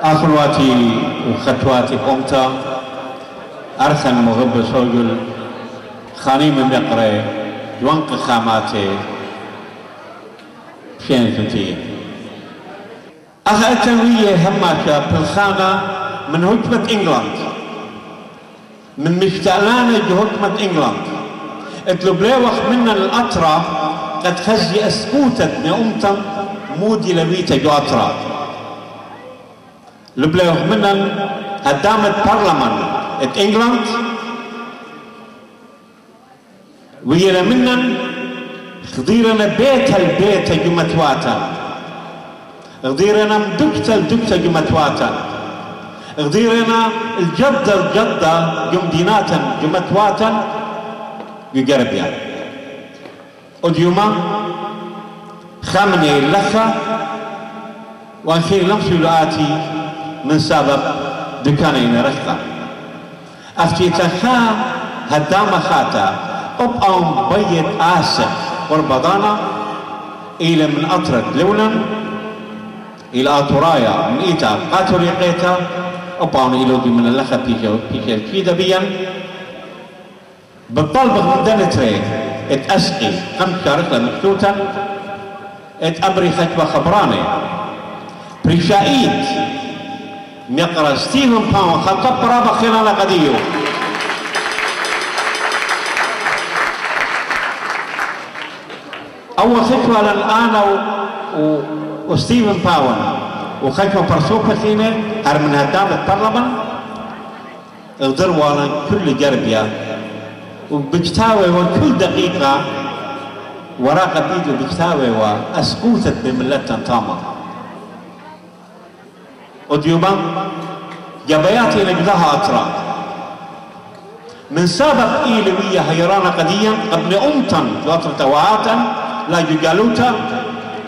آخرواتي وخطواتي قمتا أرثن مغب سوجل خانيم مقري جوانق خاماتي فين فتيه أخا التنوية هماشا بالخانة من هجمة إنجلاند من مشتعلانة هجمة إنجلاند اطلب لي وقت منا الأطرة قد خزي أسكوتت نأمتا مودي لويتا جو أطرة لبلي وقت منا هدامت برلمان ات إنجلاند ويلا منا خضيرنا بيت البيت جمتواتا غديرنا مدكتا جمتواتا غديرنا الجدة جمديناتا جمتواتا يقربيا وديوما خامني لخا وانخير لمسي لآتي من سبب دكانين رخا افتي تخا هدام خاتا أبقى بيت آسف وربضانا إلى من أطرد لولا إلى أطرايا من إيتا قاتل يقيتا أبقى إلى من اللخا بيشا كيدا بيا بالطلب من دنتري اتأسقي 5 رخلة مكتوتا اتأبري خطبة خبراني بريشايد ميقرا ستيفن باون خطب برابا خلال قديو أول خطوة الآن وستيفن باون وخطوة برسوكة ثينة هر من هدام البرلمان اغدروا على كل جربية وبجتاوي وكل دقيقة وراقة بيدو بجتاوي وأسكوتت بملة تامة وديوما جبياتي نجدها أطرا من سابق إيلوية هيرانا قديا قبل أمتا وطرة وعاتا لا يقالوتا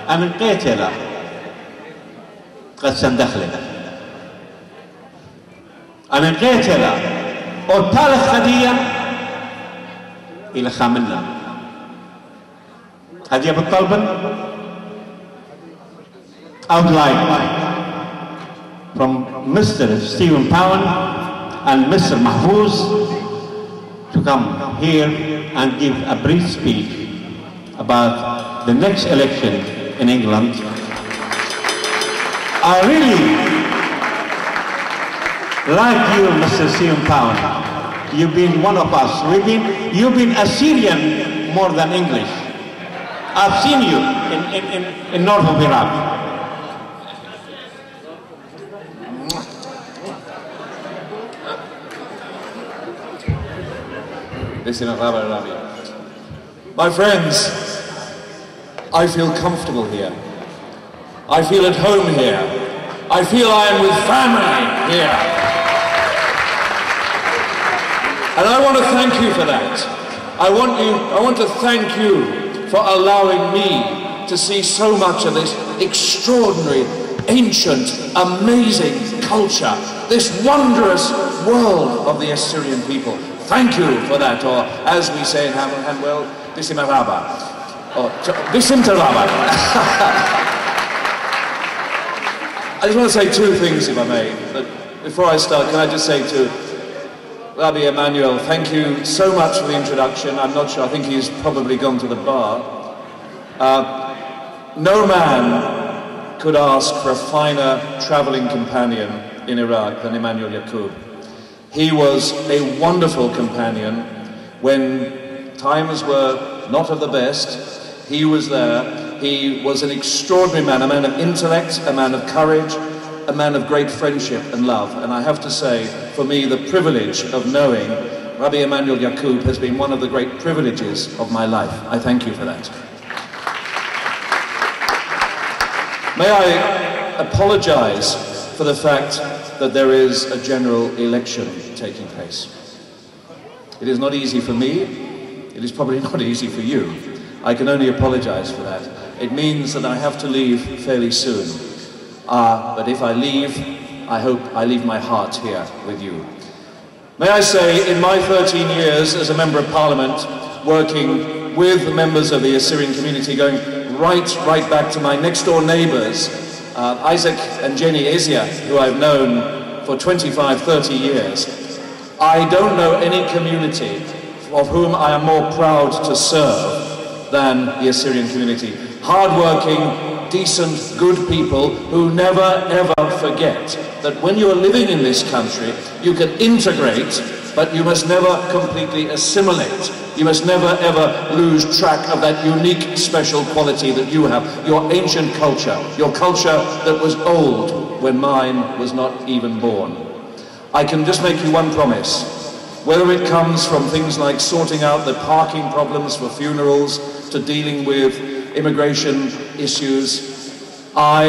أن قيتلا قد سندخلت أن قيتلا وطالخ قديا إلى خاملنا هذه بالطلبة outline from Mr. Stephen Powen and Mr. Mahfouz to come here and give a brief speech about the next election in England. I really like you, Mr. Stephen Powen. You've been one of us. You've been Assyrian more than English. I've seen you in north of Iraq. My friends, I feel comfortable here. I feel at home here. I feel I am with family here. And I want to thank you for that. I want to thank you for allowing me to see so much of this extraordinary, ancient, amazing culture, this wondrous world of the Assyrian people. Thank you for that, or as we say in Hanwell, Bisim Araba, or Bisim Taraba. I just want to say 2 things, if I may. But before I start, can I just say to Rabbi Emmanuel, thank you so much for the introduction. I'm not sure, I think he's probably gone to the bar. No man could ask for a finer traveling companion in Iraq than Emmanuel Yaqub. He was a wonderful companion when times were not of the best. He was there. He was an extraordinary man, a man of intellect, a man of courage, a man of great friendship and love. And I have to say, for me, the privilege of knowing Rabbi Emmanuel Yaqub has been one of the great privileges of my life. I thank you for that. May I apologize for the fact that there is a general election taking place. It is not easy for me. It is probably not easy for you. I can only apologize for that. It means that I have to leave fairly soon. But if I leave, I hope I leave my heart here with you. May I say, in my 13 years as a Member of Parliament, working with members of the Assyrian community, going right back to my next door neighbors, Isaac and Jenny Asia, who I've known for 25, 30 years, I don't know any community of whom I am more proud to serve than the Assyrian community. Hard-working, decent, good people who never ever forget that when you are living in this country, you can integrate, but you must never completely assimilate. You must never ever lose track of that unique special quality that you have, your ancient culture, your culture that was old when mine was not even born. I can just make you one promise. Whether it comes from things like sorting out the parking problems for funerals to dealing with immigration issues, I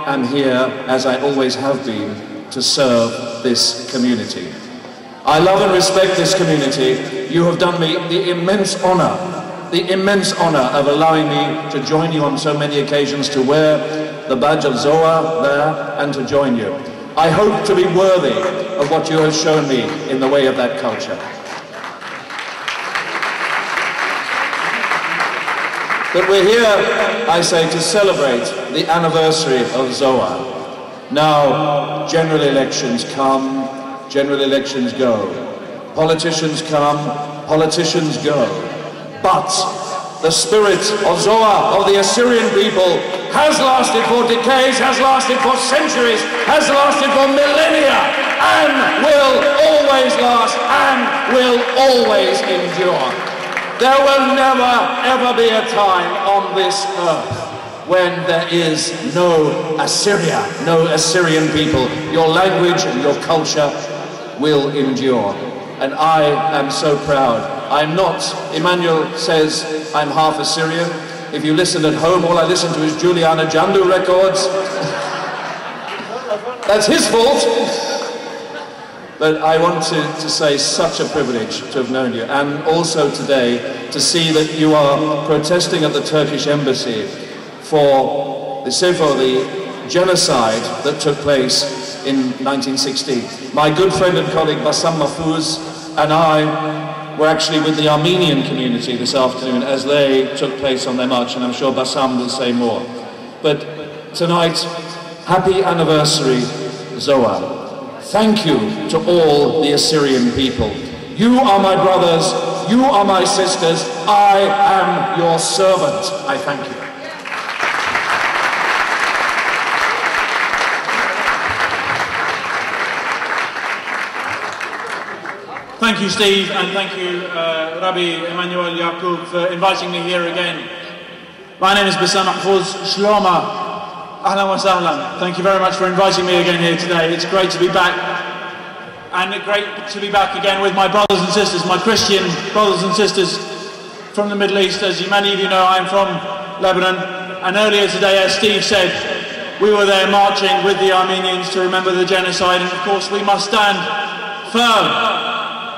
am here, as I always have been, to serve this community. I love and respect this community. You have done me the immense honor of allowing me to join you on so many occasions, to wear the badge of Zoa there and to join you. I hope to be worthy of what you have shown me in the way of that culture. But we're here, I say, to celebrate the anniversary of Zoa. Now, general elections come, general elections go. Politicians come, politicians go. But the spirit of Zoa, of the Assyrian people, has lasted for decades, has lasted for centuries, has lasted for millennia, and will always last, and will always endure. There will never, ever be a time on this earth when there is no Assyria, no Assyrian people. Your language and your culture will endure. And I am so proud. I'm not, Emmanuel says I'm half Assyrian. If you listen at home, all I listen to is Juliana Jandu records. That's his fault. But I want to say such a privilege to have known you, and also today to see that you are protesting at the Turkish embassy for the genocide that took place in 1916. My good friend and colleague Bassam Mahfouz and I were actually with the Armenian community this afternoon as they took place on their march, and I'm sure Bassam will say more. But tonight, happy anniversary, Zoa. Thank you to all the Assyrian people. You are my brothers, you are my sisters, I am your servant. I thank you. Thank you, Steve, and thank you, Rabbi Emmanuel Yaqub, for inviting me here again. My name is Bassam Mahfouz. Shloma. Ahlan wa sahlan. Thank you very much for inviting me again here today. It's great to be back, and great to be back again with my brothers and sisters, my Christian brothers and sisters from the Middle East. As many of you know, I'm from Lebanon, and earlier today, as Steve said, we were there marching with the Armenians to remember the genocide, and of course we must stand firm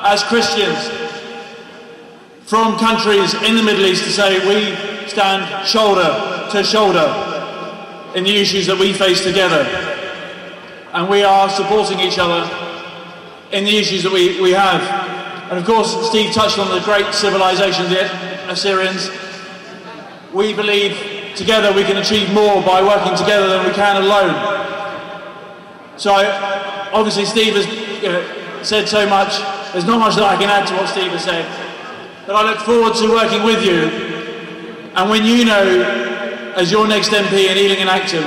as Christians from countries in the Middle East to say we stand shoulder to shoulder in the issues that we face together, and we are supporting each other in the issues that we have. And of course, Steve touched on the great civilization, the Assyrians. We believe together we can achieve more by working together than we can alone. So obviously Steve has said so much. There's not much that I can add to what Steve has said, but I look forward to working with you. And when you know, as your next MP in Ealing and Acton,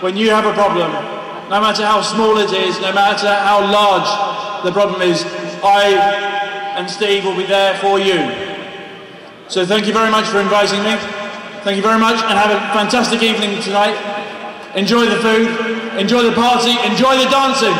when you have a problem, no matter how small it is, no matter how large the problem is, I and Steve will be there for you. So thank you very much for inviting me. Thank you very much, and have a fantastic evening tonight. Enjoy the food, enjoy the party, enjoy the dancing.